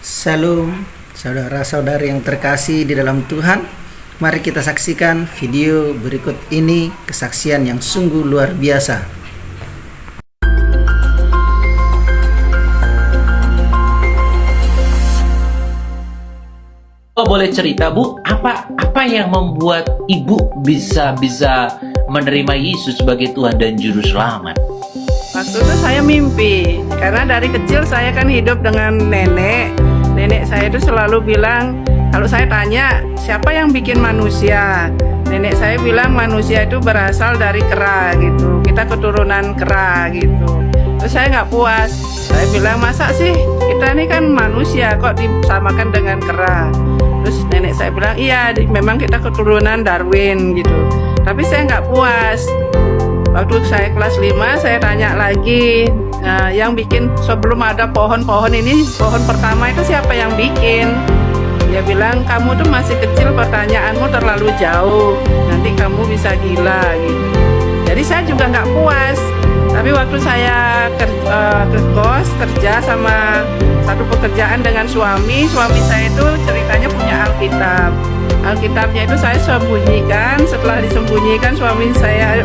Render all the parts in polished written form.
Salam, saudara-saudari yang terkasih di dalam Tuhan. Mari kita saksikan video berikut ini, kesaksian yang sungguh luar biasa. Oh, boleh cerita, Bu, apa yang membuat Ibu bisa menerima Yesus sebagai Tuhan dan Juru Selamat? Waktu itu saya mimpi, karena dari kecil saya kan hidup dengan nenek. Nenek saya itu selalu bilang, kalau saya tanya, siapa yang bikin manusia? Nenek saya bilang manusia itu berasal dari kera gitu. Kita keturunan kera gitu. Terus saya nggak puas. Saya bilang, masa sih kita ini kan manusia kok disamakan dengan kera? Terus nenek saya bilang, iya memang kita keturunan Darwin gitu. Tapi saya nggak puas. Waktu saya kelas 5, saya tanya lagi, yang bikin sebelum ada pohon-pohon ini, pohon pertama itu siapa yang bikin? Dia bilang, kamu tuh masih kecil, pertanyaanmu terlalu jauh, nanti kamu bisa gila gitu. Jadi saya juga nggak puas. Tapi waktu saya ke kos, kerja sama satu pekerjaan dengan suami saya itu ceritanya punya Alkitab. Alkitabnya itu saya sembunyikan. Setelah disembunyikan, suami saya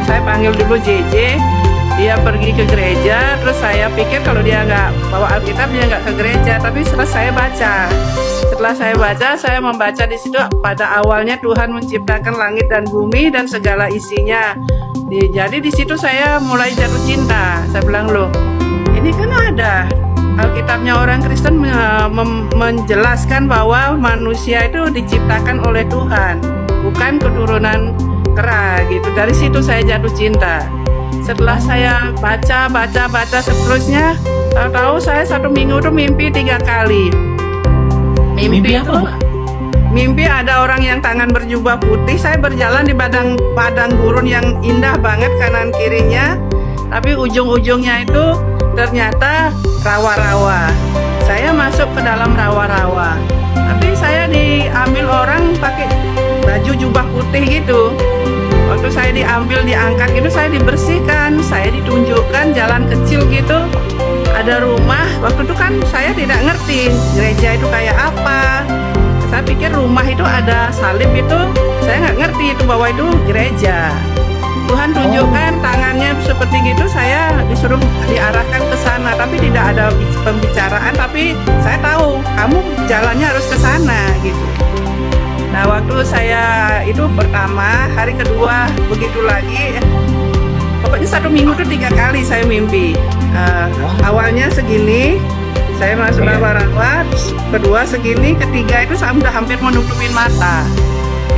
saya panggil dulu JJ. Dia pergi ke gereja. Terus saya pikir kalau dia nggak bawa Alkitab, dia nggak ke gereja. Tapi setelah saya baca, saya membaca di situ, pada awalnya Tuhan menciptakan langit dan bumi dan segala isinya. Jadi di situ saya mulai jatuh cinta. Saya bilang, loh, ini kan ada Alkitabnya orang Kristen menjelaskan bahwa manusia itu diciptakan oleh Tuhan, bukan keturunan kera gitu. Dari situ saya jatuh cinta. Setelah saya baca seterusnya, tahu saya satu minggu itu mimpi 3 kali. Mimpi apa, Mbak? Mimpi ada orang yang tangan berjubah putih. Saya berjalan di padang gurun yang indah banget kanan kirinya, tapi ujung-ujungnya itu ternyata rawa-rawa. Saya masuk ke dalam rawa-rawa, tapi saya diambil orang pakai baju jubah putih gitu. Waktu saya diangkat itu, saya dibersihkan, saya ditunjukkan jalan kecil gitu, ada rumah. Waktu itu kan saya tidak ngerti gereja itu kayak apa. Saya pikir rumah itu ada salib itu, saya nggak ngerti itu bahwa itu gereja. Tuhan tunjukkan tangannya seperti gitu, saya disuruh diarahkan ke sana, tapi tidak ada pembicaraan, tapi saya tahu kamu jalannya harus ke sana gitu. Nah, waktu saya itu pertama, hari kedua begitu lagi, pokoknya satu minggu itu 3 kali saya mimpi. Awalnya segini, saya masuk rawa-rawa, kedua segini, ketiga itu saya udah hampir menutupin mata.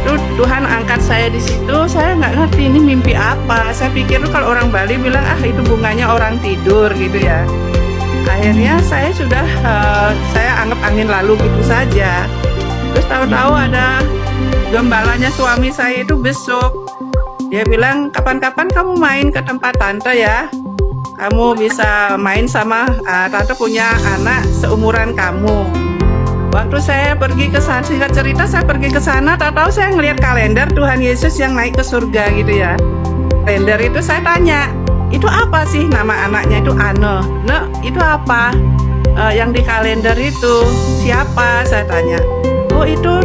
Itu Tuhan angkat saya di situ, saya nggak ngerti ini mimpi apa. Saya pikir kalau orang Bali bilang, itu bunganya orang tidur gitu ya. Akhirnya saya sudah, saya anggap angin lalu gitu saja. Terus tahu-tahu ada gembalanya suami saya itu besok. Dia bilang, kapan-kapan kamu main ke tempat tante ya. Kamu bisa main sama tante punya anak seumuran kamu. Waktu saya pergi ke sana, singkat cerita saya pergi ke sana, tahu-tahu saya ngelihat kalender Tuhan Yesus yang naik ke surga gitu ya. Kalender itu saya tanya, itu apa sih nama anaknya itu Anne? Nah, itu apa? Yang di kalender itu siapa? Saya tanya. Oh, itu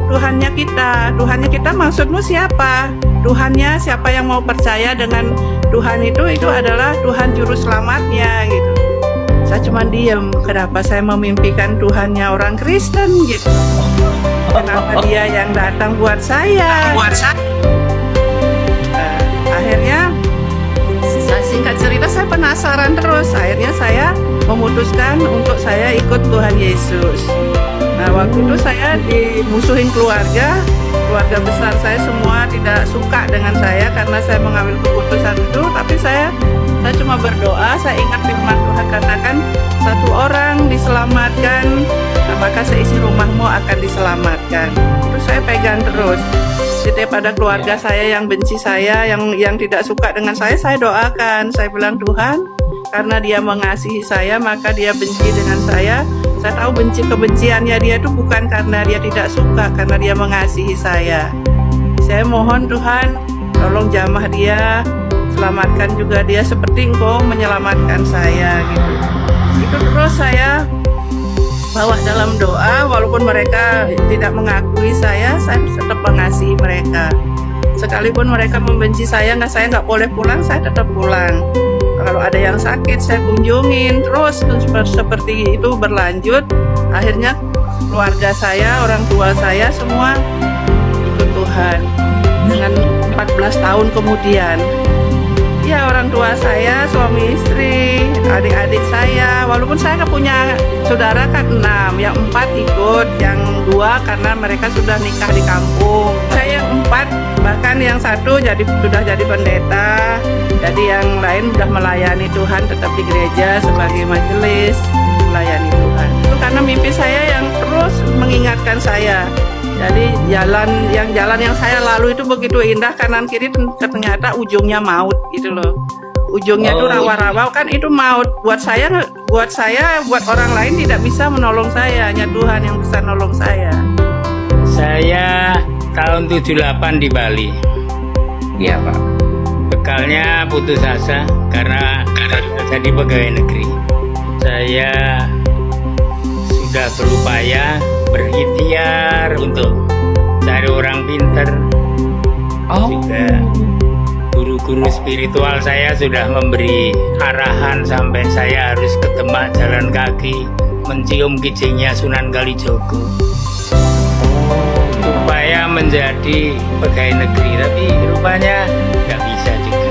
Tuhannya kita. Tuhannya kita maksudmu siapa? Tuhannya siapa yang mau percaya dengan Tuhan itu adalah Tuhan Juru Selamatnya gitu. Saya cuma diem, kenapa saya memimpikan Tuhannya orang Kristen gitu. Kenapa dia yang datang buat saya? Akhirnya, singkat cerita saya penasaran terus. Akhirnya saya memutuskan untuk saya ikut Tuhan Yesus. Nah, waktu itu saya dimusuhin keluarga besar saya semua tidak suka dengan saya karena saya mengambil keputusan itu. Tapi saya cuma berdoa, saya ingat firman Tuhan katakan, satu orang diselamatkan, maka seisi rumahmu akan diselamatkan. Itu saya pegang terus. Setiap ada keluarga saya yang benci saya, yang tidak suka dengan saya doakan. Saya bilang, Tuhan, karena dia mengasihi saya, maka dia benci dengan saya. Saya tahu kebenciannya dia itu bukan karena dia tidak suka, karena dia mengasihi saya. Saya mohon Tuhan, tolong jamah dia, selamatkan juga dia seperti Engkau menyelamatkan saya gitu. Itu terus saya bawa dalam doa, walaupun mereka tidak mengakui saya tetap mengasihi mereka. Sekalipun mereka membenci saya nggak boleh pulang, saya tetap pulang. Kalau ada yang sakit, saya kunjungin terus seperti itu berlanjut. Akhirnya keluarga saya, orang tua saya semua ikut Tuhan. Dengan 14 tahun kemudian, ya orang tua saya, suami istri, adik-adik saya, walaupun saya nggak punya saudara kan 6, yang 4 ikut, yang 2 karena mereka sudah nikah di kampung. Saya yang 4, bahkan yang 1 sudah jadi pendeta, jadi yang lain sudah melayani Tuhan tetap di gereja sebagai majelis melayani Tuhan. Itu karena mimpi saya yang terus mengingatkan saya. Jadi jalan yang saya lalu itu begitu indah, kanan kiri ternyata ujungnya maut gitu loh. Ujungnya itu rawa-rawa, kan itu maut. Buat orang lain tidak bisa menolong saya, hanya Tuhan yang bisa nolong saya. Saya tahun 78 di Bali. Iya Pak. Bekalnya putus asa karena jadi pegawai negeri. Saya sudah berupaya, berikhtiar untuk cari orang pinter. Juga guru-guru spiritual saya sudah memberi arahan sampai saya harus ke Demak jalan kaki mencium kijingnya Sunan Kalijogo supaya menjadi pegawai negeri, tapi rupanya nggak bisa juga.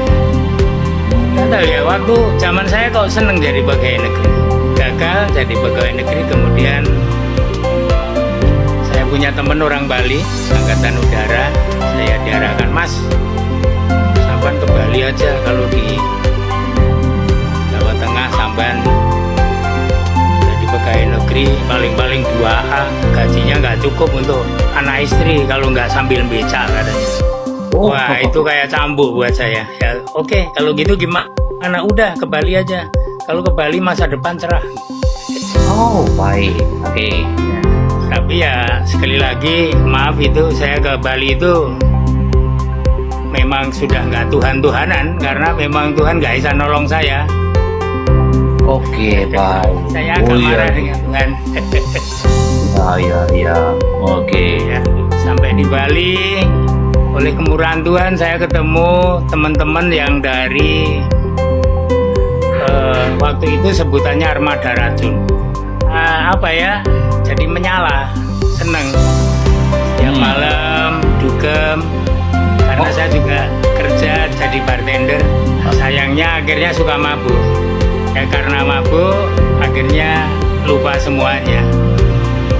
Nggak tahu ya, waktu zaman saya kok seneng jadi pegawai negeri, gagal jadi pegawai negeri. Kemudian saya punya teman orang Bali, angkatan udara, saya diarahkan, Mas, sampan ke Bali aja, kalau di Jawa Tengah sampan jadi pegawai negeri paling-paling 2A, gajinya nggak cukup untuk anak istri kalau nggak sambil becak katanya. Wah, itu kayak cambuk buat saya. Ya oke, kalau gitu gimana? Udah ke Bali aja, kalau ke Bali masa depan cerah. Oh baik, oke. Tapi ya sekali lagi maaf, itu saya ke Bali itu memang sudah nggak Tuhan-Tuhanan, karena memang Tuhan nggak bisa nolong saya. Oke baik. Saya agak marah dengan Tuhan. Ya. Oke. Ya, sampai di Bali oleh kemurahan Tuhan saya ketemu teman-teman yang dari waktu itu sebutannya armada racun. Apa ya? Jadi menyala, seneng. Setiap malam dugem, karena saya juga kerja jadi bartender. Sayangnya akhirnya suka mabuk. Ya karena mabuk akhirnya lupa semuanya,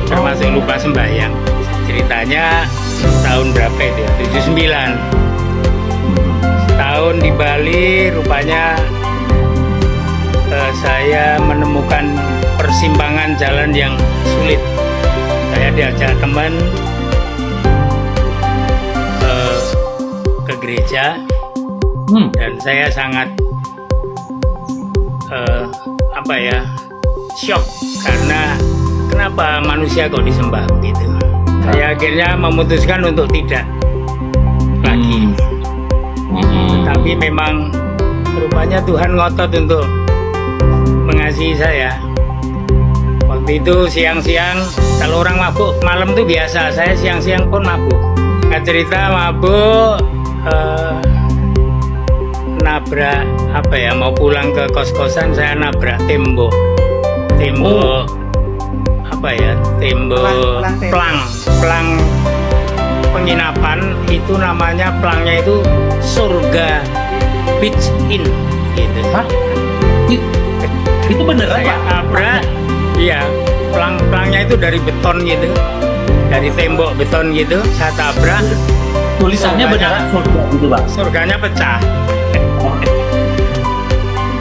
termasuk lupa sembahyang. Ceritanya tahun berapa itu ya? 79. Tahun di Bali rupanya saya menemukan persimpangan jalan yang sulit. Saya diajak teman ke gereja, dan saya sangat shock karena kenapa manusia kok disembah begitu. Saya akhirnya memutuskan untuk tidak lagi. Tapi memang rupanya Tuhan ngotot untuk mengasihi saya. Waktu itu siang-siang, kalau orang mabuk malam tuh biasa, saya siang-siang pun mabuk. Nggak cerita mabuk, nabrak mau pulang ke kos-kosan, saya nabrak tembok plang penginapan. Itu namanya, pelangnya itu Surga Beach Inn gitu. Hah? Itu beneran saya Pak? nabrak, iya, pelangnya itu dari beton gitu, dari tembok beton gitu, saya tabrak. Tulisannya beneran surga gitu Pak? Surganya pecah.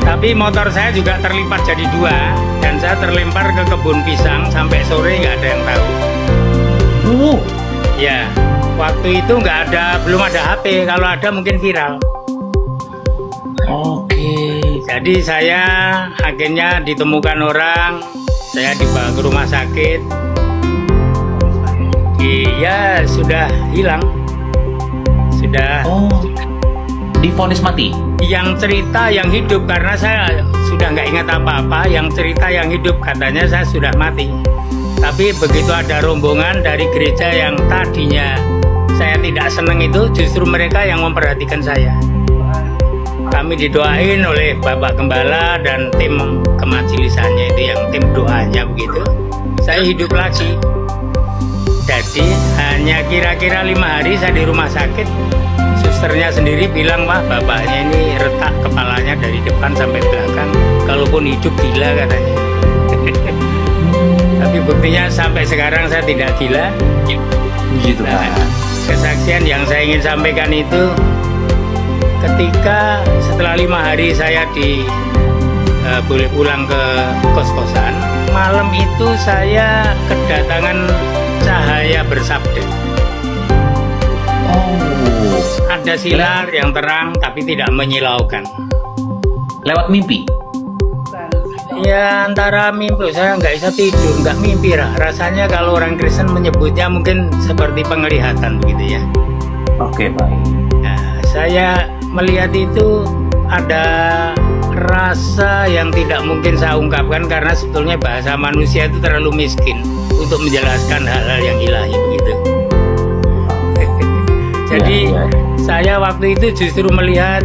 Tapi motor saya juga terlipat jadi 2, dan saya terlempar ke kebun pisang sampai sore, nggak ada yang tahu. Ya, waktu itu belum ada HP. Kalau ada mungkin viral. Oke. Jadi saya akhirnya ditemukan orang, saya dibawa ke rumah sakit. Iya, sudah hilang. Sudah. Divonis mati? yang cerita yang hidup, karena saya sudah nggak ingat apa-apa. Yang cerita yang hidup katanya saya sudah mati. Tapi begitu ada rombongan dari gereja yang tadinya saya tidak senang, itu justru mereka yang memperhatikan saya. Kami didoain oleh Bapak Gembala dan tim kemajelisannya, itu yang tim doanya begitu. Saya hidup lagi. Jadi hanya kira-kira 5 hari saya di rumah sakit. Susternya sendiri bilang, wah bapaknya ini retak kepalanya dari depan sampai belakang. Kalaupun hidup gila katanya. Tapi buktinya sampai sekarang saya tidak gila. Puji Tuhan. Kesaksian yang saya ingin sampaikan itu, ketika setelah 5 hari saya boleh pulang ke kos-kosan, malam itu saya kedatangan cahaya bersabda. Oh, Ada sinar yang terang tapi tidak menyilaukan. lewat mimpi. Ya antara mimpi, saya nggak bisa tidur, nggak mimpi. Rasanya kalau orang Kristen menyebutnya mungkin seperti penglihatan begitu ya. Oke, baik. Nah, saya melihat itu ada rasa yang tidak mungkin saya ungkapkan, karena sebetulnya bahasa manusia itu terlalu miskin untuk menjelaskan hal-hal yang ilahi begitu. Jadi saya waktu itu justru melihat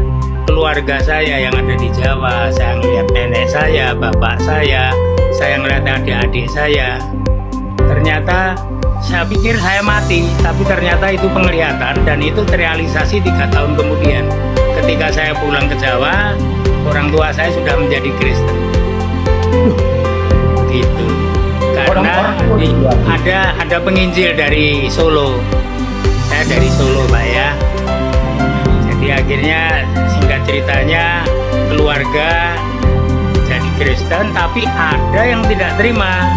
keluarga saya yang ada di Jawa. Saya melihat nenek saya, bapak saya melihat adik-adik saya. Ternyata saya pikir saya mati, tapi ternyata itu penglihatan, dan itu terrealisasi 3 tahun kemudian. Ketika saya pulang ke Jawa, orang tua saya sudah menjadi Kristen. Gitu. Karena ada penginjil dari Solo. Saya dari Solo, Pak ya. Jadi akhirnya singkat ceritanya keluarga jadi Kristen, tapi ada yang tidak terima.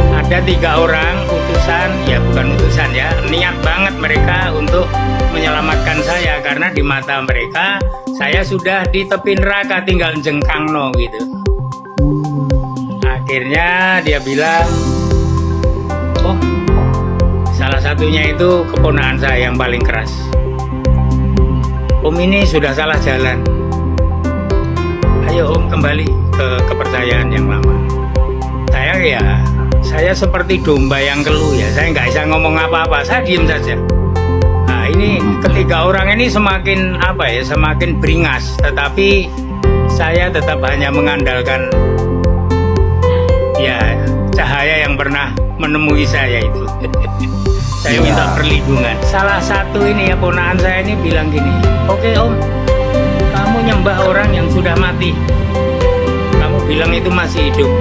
Ada 3 orang utusan, ya bukan utusan ya, niat banget mereka untuk menyelamatkan saya, karena di mata mereka saya sudah di tepi neraka, tinggal jengkangno gitu. Akhirnya dia bilang, oh salah satunya itu keponakan saya yang paling keras. Om ini sudah salah jalan. Ayo Om kembali ke kepercayaan yang lama. Saya seperti domba yang keluh ya. Saya nggak bisa ngomong apa-apa. Saya diem saja. Nah ini ketiga orang ini semakin semakin beringas. Tetapi saya tetap hanya mengandalkan ya cahaya yang pernah menemui saya itu. Saya minta perlindungan. Salah satu ini ya ponakan saya ini bilang gini, oke Om, kamu nyembah orang yang sudah mati, kamu bilang itu masih hidup.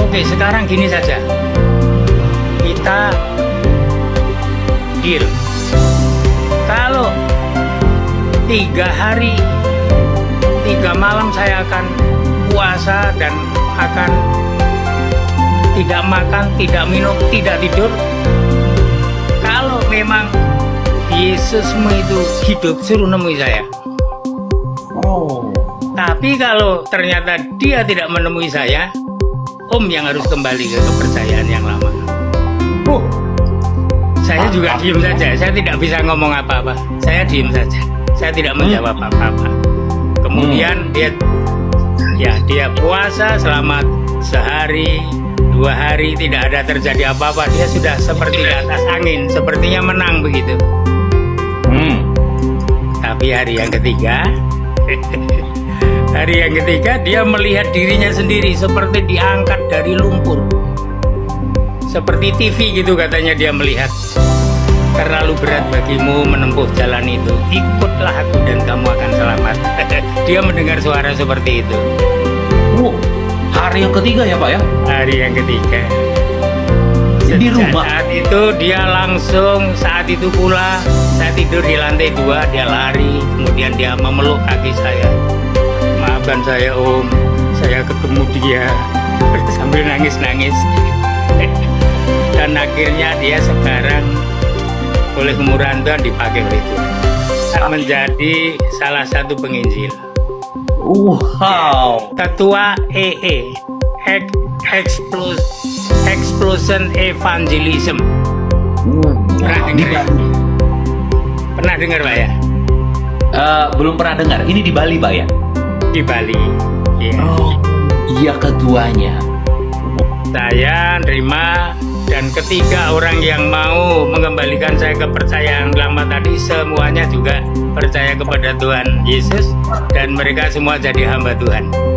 Oke, sekarang gini saja, kita deal. Kalau 3 hari 3 malam saya akan puasa dan akan tidak makan, tidak minum, tidak tidur. Kalau memang Yesusmu itu hidup, suruh nemui saya. Oh. Tapi kalau ternyata dia tidak menemui saya, Om yang harus kembali ke kepercayaan yang lama. Saya juga diem saja. Saya tidak bisa ngomong apa-apa. Saya diem saja. Saya tidak menjawab apa-apa. Kemudian dia puasa selama sehari, 2 hari, tidak ada terjadi apa-apa. Dia sudah seperti di atas angin, sepertinya menang begitu. Tapi hari yang ketiga dia melihat dirinya sendiri seperti diangkat dari lumpur, seperti TV gitu katanya. Dia melihat, terlalu berat bagimu menempuh jalan itu, ikutlah aku dan kamu akan selamat. Dia mendengar suara seperti itu. Hari yang ketiga ya Pak ya? Hari yang ketiga. Di rumah? Saat itu dia langsung, saat itu pula saya tidur di lantai 2, dia lari, kemudian dia memeluk kaki saya. Maafkan saya Om, saya ketemu dia, sambil nangis-nangis. Dan akhirnya dia sekarang oleh kemurahan Tuhan dipakai oleh Tuhan menjadi salah satu penginjil. Wow. Ketua EE, Explosion Evangelism. Pernah dengar? Pernah dengar Pak ya? belum pernah dengar. Ini di Bali, Pak ya? Di Bali. Ya. Oh, iya ketuanya. Saya nerima, dan ketiga orang yang mau mengembalikan saya kepercayaan lama tadi semuanya juga percaya kepada Tuhan Yesus dan mereka semua jadi hamba Tuhan.